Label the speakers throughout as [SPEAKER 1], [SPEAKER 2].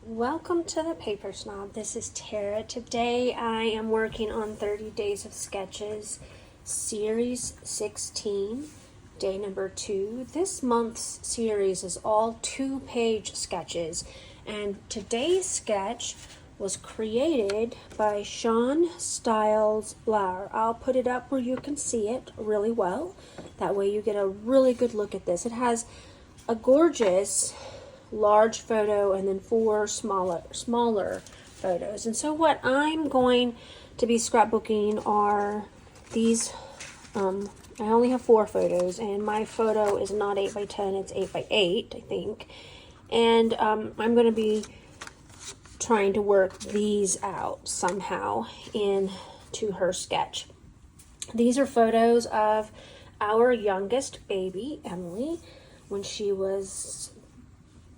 [SPEAKER 1] Welcome to the Paper Snob. This is Tara. Today I am working on 30 Days of Sketches, Series 16, day number 2. This month's series is all 2-page sketches, and today's sketch was created by Sean Stiles Blower. I'll put it up where you can see it really well. That way you get a really good look at this. It has a gorgeous large photo and then 4 smaller photos. And so what I'm going to be scrapbooking are these. I only have 4 photos, and my photo is not 8 by 10, it's 8 by 8, I think. And I'm going to be trying to work these out somehow into her sketch. These are photos of our youngest baby, Emily, when she was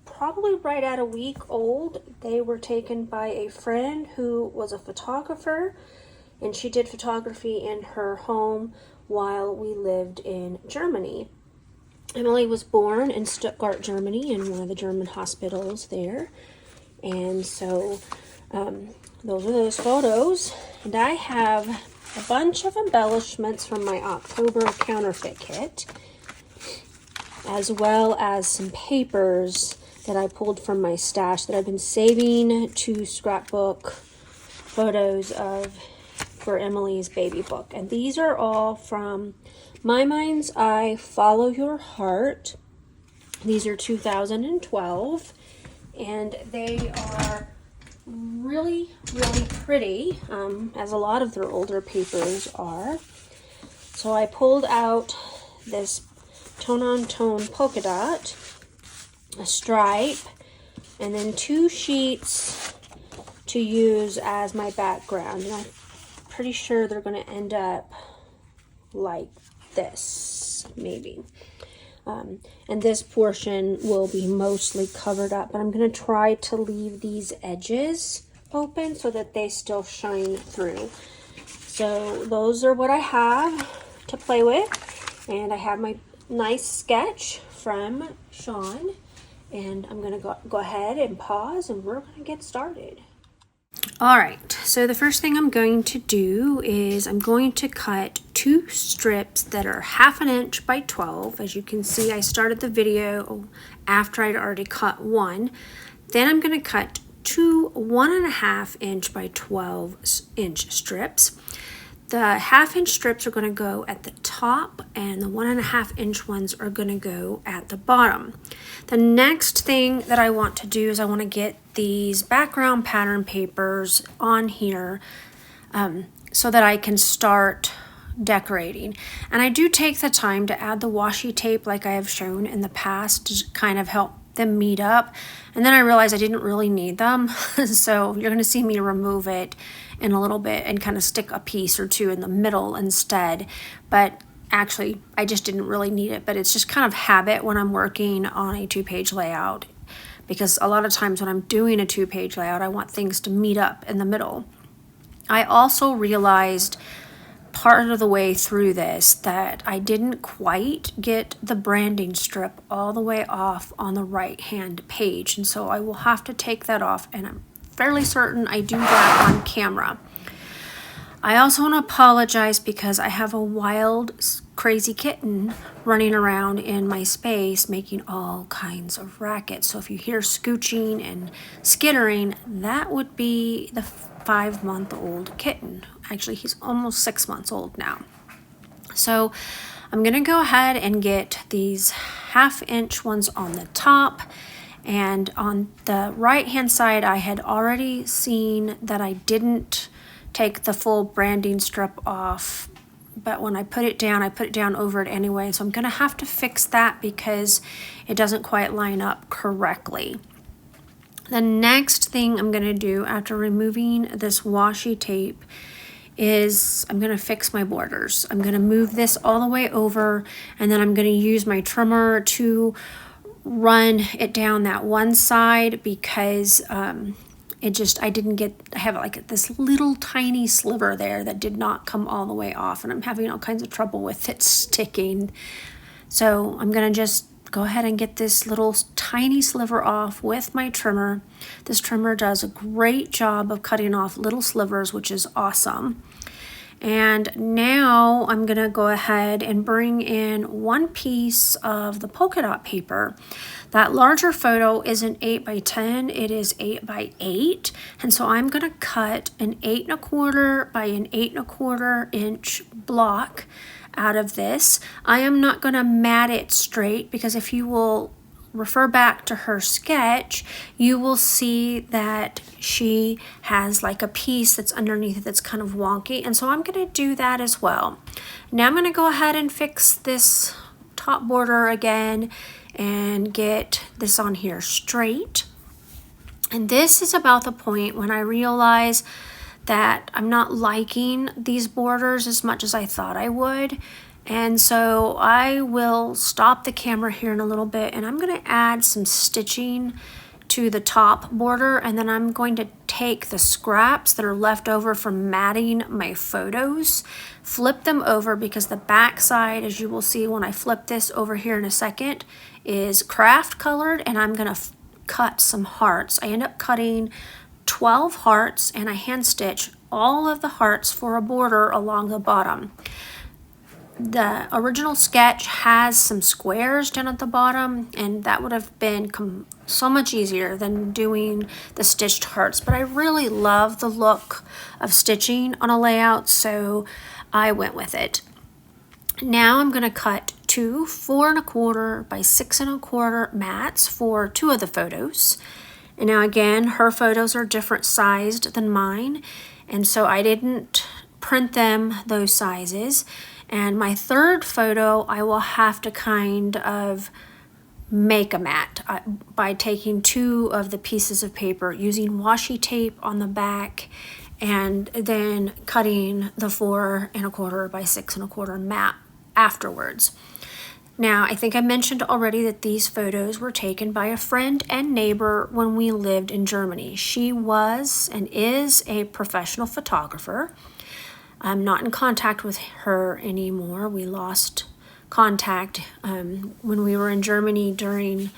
[SPEAKER 1] probably right at a week old. They were taken by a friend who was a photographer, and she did photography in her home while we lived in Germany. Emily was born in Stuttgart, Germany, in one of the German hospitals there. And so those are those photos. And I have a bunch of embellishments from my October counterfeit kit, as well as some papers that I pulled from my stash that I've been saving to scrapbook photos of for Emily's baby book. And these are all from My Mind's Eye Follow Your Heart. These are 2012, and they are really, really pretty, as a lot of their older papers are. So I pulled out this tone-on-tone polka dot, a stripe, and then 2 sheets to use as my background. And I'm pretty sure they're going to end up like this, maybe. And this portion will be mostly covered up, but I'm going to try to leave these edges open so that they still shine through. So those are what I have to play with, and I have my nice sketch from Sean. And I'm going to go ahead and pause, and we're going to get started. All right, so the first thing I'm going to do is I'm going to cut 2 strips that are 1/2 inch by 12. As you can see, I started the video after I'd already cut 1. Then I'm going to cut 2 1.5 inch by 12 inch strips. The 1/2 inch strips are going to go at the top, and the 1.5 inch ones are going to go at the bottom. The next thing that I want to do is I want to get these background pattern papers on here so that I can start decorating. And I do take the time to add the washi tape like I have shown in the past to kind of help them meet up. And then I realized I didn't really need them. So you're going to see me remove it in a little bit and kind of stick a piece or 2 in the middle instead. But actually, I just didn't really need it. But it's just kind of habit when I'm working on a 2-page layout, because a lot of times when I'm doing a 2-page layout, I want things to meet up in the middle. I also realized part of the way through this that I didn't quite get the branding strip all the way off on the right hand page, and so I will have to take that off, and I'm fairly certain I do that on camera. I also want to apologize because I have a wild, crazy kitten running around in my space making all kinds of rackets. So if you hear scooching and skittering, that would be the 5-month-old kitten. Actually, he's almost 6 months old now. So I'm going to go ahead and get these 1/2 inch ones on the top. And on the right hand side, I had already seen that I didn't take the full branding strip off, but when I put it down over it anyway. So I'm going to have to fix that because it doesn't quite line up correctly. The next thing I'm going to do after removing this washi tape is I'm going to fix my borders. I'm going to move this all the way over, and then I'm going to use my trimmer to run it down that one side because I didn't get, I have like this little tiny sliver there that did not come all the way off, and I'm having all kinds of trouble with it sticking. So I'm gonna just go ahead and get this little tiny sliver off with my trimmer. This trimmer does a great job of cutting off little slivers, which is awesome. And now I'm gonna go ahead and bring in one piece of the polka dot paper. That larger photo isn't 8 by 10, it is 8 by 8. And so I'm gonna cut an 8 1/4 by an 8 1/4 inch block out of this. I am not gonna mat it straight, because if you will refer back to her sketch, you will see that she has like a piece that's underneath it that's kind of wonky, and so I'm going to do that as well. Now I'm going to go ahead and fix this top border again and get this on here straight. And this is about the point when I realize that I'm not liking these borders as much as I thought I would. And so I will stop the camera here in a little bit, and I'm going to add some stitching to the top border, and then I'm going to take the scraps that are left over from matting my photos, flip them over, because the back side, as you will see when I flip this over here in a second, is craft colored, and I'm going to cut some hearts. I end up cutting 12 hearts, and I hand stitch all of the hearts for a border along the bottom. The original sketch has some squares down at the bottom, and that would have been so much easier than doing the stitched hearts, but I really love the look of stitching on a layout, so I went with it. Now I'm going to cut two 4 1/4 by 6 1/4 mats for 2 of the photos. And now again, her photos are different sized than mine, and so I didn't print them those sizes. And my third photo, I will have to kind of make a mat by taking 2 of the pieces of paper, using washi tape on the back, and then cutting the 4 1/4 by 6 1/4 mat afterwards. Now, I think I mentioned already that these photos were taken by a friend and neighbor when we lived in Germany. She was and is a professional photographer. I'm not in contact with her anymore. We lost contact when we were in Germany during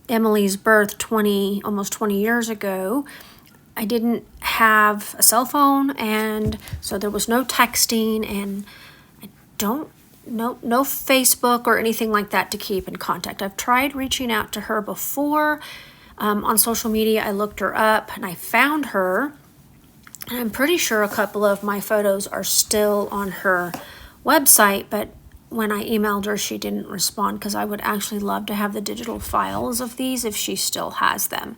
[SPEAKER 1] Emily's birth almost 20 years ago. I didn't have a cell phone, and so there was no texting, and no Facebook or anything like that to keep in contact. I've tried reaching out to her before on social media. I looked her up and I found her. And I'm pretty sure a couple of my photos are still on her website, but when I emailed her, she didn't respond, because I would actually love to have the digital files of these if she still has them,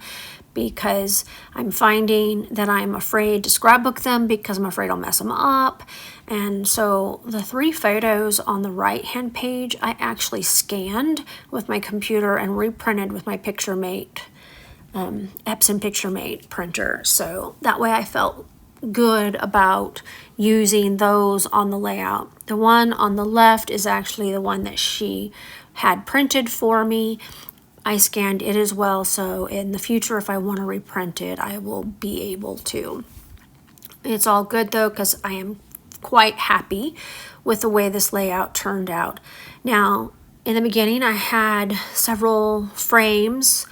[SPEAKER 1] because I'm finding that I'm afraid to scrapbook them because I'm afraid I'll mess them up. And so the 3 photos on the right hand page, I actually scanned with my computer and reprinted with my PictureMate, Epson PictureMate printer. So that way I felt good about using those on the layout. The one on the left is actually the one that she had printed for me. I scanned it as well, so in the future, if I want to reprint it, I will be able to. It's all good though, because I am quite happy with the way this layout turned out. Now, in the beginning, I had several frames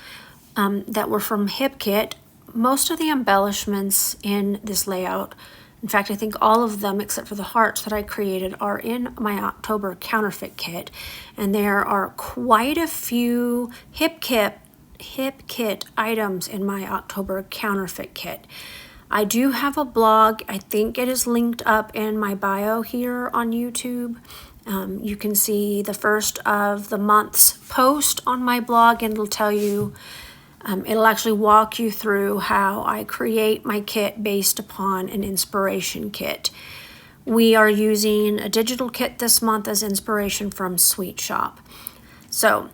[SPEAKER 1] that were from Hip Kit. Most of the embellishments in this layout, in fact, I think all of them except for the hearts that I created, are in my October counterfeit kit. And there are quite a few Hip Kit items in my October counterfeit kit. I do have a blog. I think it is linked up in my bio here on YouTube. You can see the first of the month's post on my blog, and it'll tell you it'll actually walk you through how I create my kit based upon an inspiration kit. We are using a digital kit this month as inspiration from Sweet Shop. So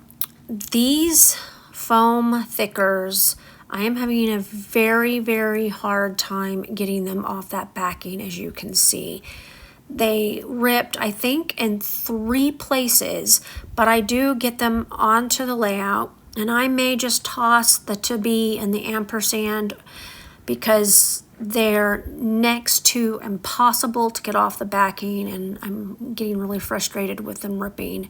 [SPEAKER 1] these foam thickers, I am having a very, very hard time getting them off that backing, as you can see. They ripped, I think, in 3 places, but I do get them onto the layout. And I may just toss the to be and the ampersand because they're next to impossible to get off the backing, and I'm getting really frustrated with them ripping.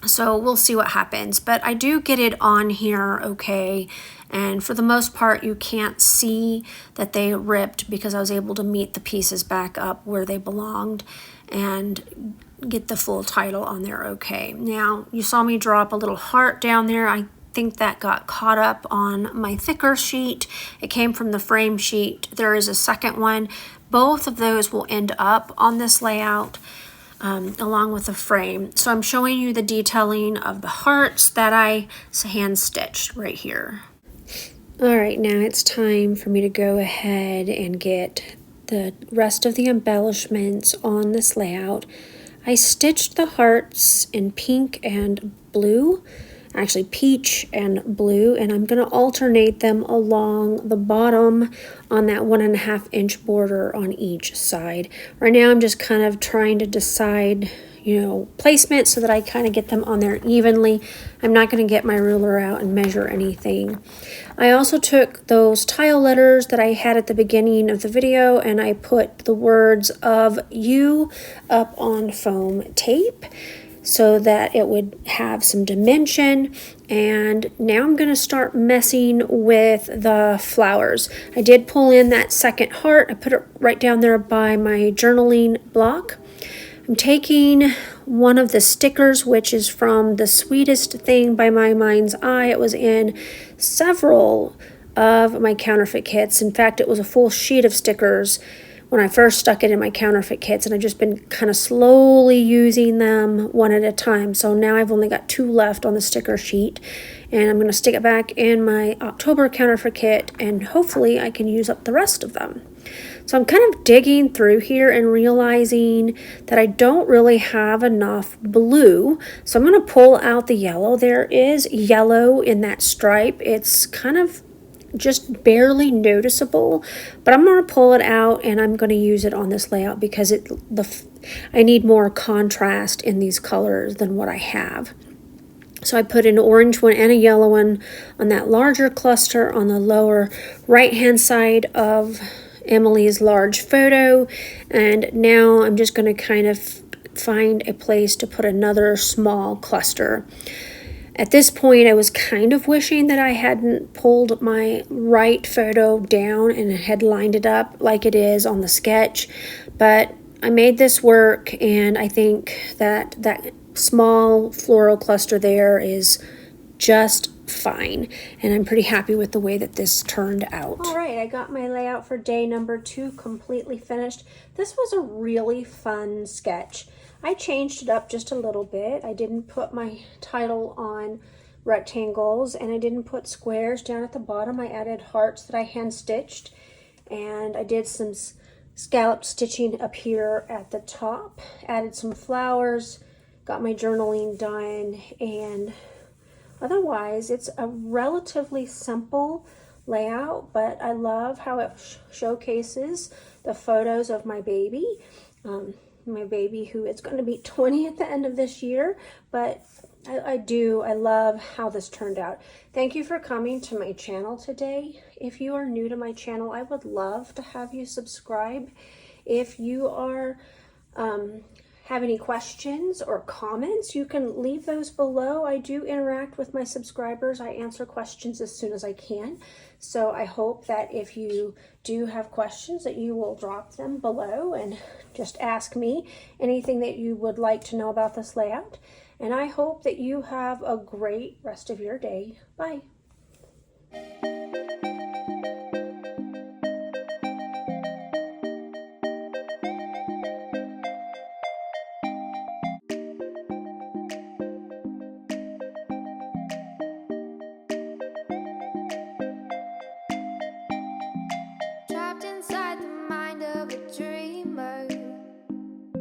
[SPEAKER 1] So we'll see what happens, but I do get it on here okay, and for the most part you can't see that they ripped because I was able to meet the pieces back up where they belonged and get the full title on there okay. Now you saw me drop a little heart down there. I think that got caught up on my thicker sheet. It came from the frame sheet. There is a second one. Both of those will end up on this layout along with the frame. So I'm showing you the detailing of the hearts that I hand stitched right here. All right, now it's time for me to go ahead and get the rest of the embellishments on this layout. I stitched the hearts in pink and blue, actually peach and blue, and I'm going to alternate them along the bottom on that 1.5 inch border on each side. Right now I'm just kind of trying to decide, you know, placement so that I kind of get them on there evenly. I'm not going to get my ruler out and measure anything. I also took those tile letters that I had at the beginning of the video and I put the words of you up on foam tape so that it would have some dimension. And now I'm going to start messing with the flowers. I did pull in that second heart. I put it right down there by my journaling block. I'm taking one of the stickers, which is from The Sweetest Thing by My Mind's Eye. It was in several of my counterfeit kits. In fact, it was a full sheet of stickers when I first stuck it in my counterfeit kits, and I've just been kind of slowly using them one at a time. So now I've only got 2 left on the sticker sheet, and I'm going to stick it back in my October counterfeit kit, and hopefully I can use up the rest of them. So I'm kind of digging through here and realizing that I don't really have enough blue. So I'm going to pull out the yellow. There is yellow in that stripe. It's kind of just barely noticeable, but I'm going to pull it out and I'm going to use it on this layout because I need more contrast in these colors than what I have. So I put an orange one and a yellow one on that larger cluster on the lower right hand side of Emily's large photo, and now I'm just going to kind of find a place to put another small cluster. At this point, I was kind of wishing that I hadn't pulled my right photo down and had lined it up like it is on the sketch, but I made this work, and I think that that small floral cluster there is just fine, and I'm pretty happy with the way that this turned out. All right, I got my layout for day number 2 completely finished. This was a really fun sketch. I changed it up just a little bit. I didn't put my title on rectangles, and I didn't put squares down at the bottom. I added hearts that I hand stitched, and I did some scallop stitching up here at the top, added some flowers, got my journaling done, and otherwise it's a relatively simple layout, but I love how it showcases the photos of my baby. My baby who is going to be 20 at the end of this year, but I love how this turned out. Thank you for coming to my channel today. If you are new to my channel, I would love to have you subscribe. If you are have any questions or comments, you can leave those below. I do interact with my subscribers. I answer questions as soon as I can. So I hope that if you do have questions that you will drop them below and just ask me anything that you would like to know about this layout. And I hope that you have a great rest of your day. Bye.
[SPEAKER 2] Trapped inside the mind of a dreamer,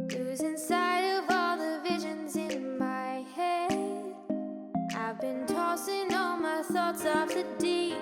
[SPEAKER 2] losing sight of all the visions in my head. I've been tossing all my thoughts off the deep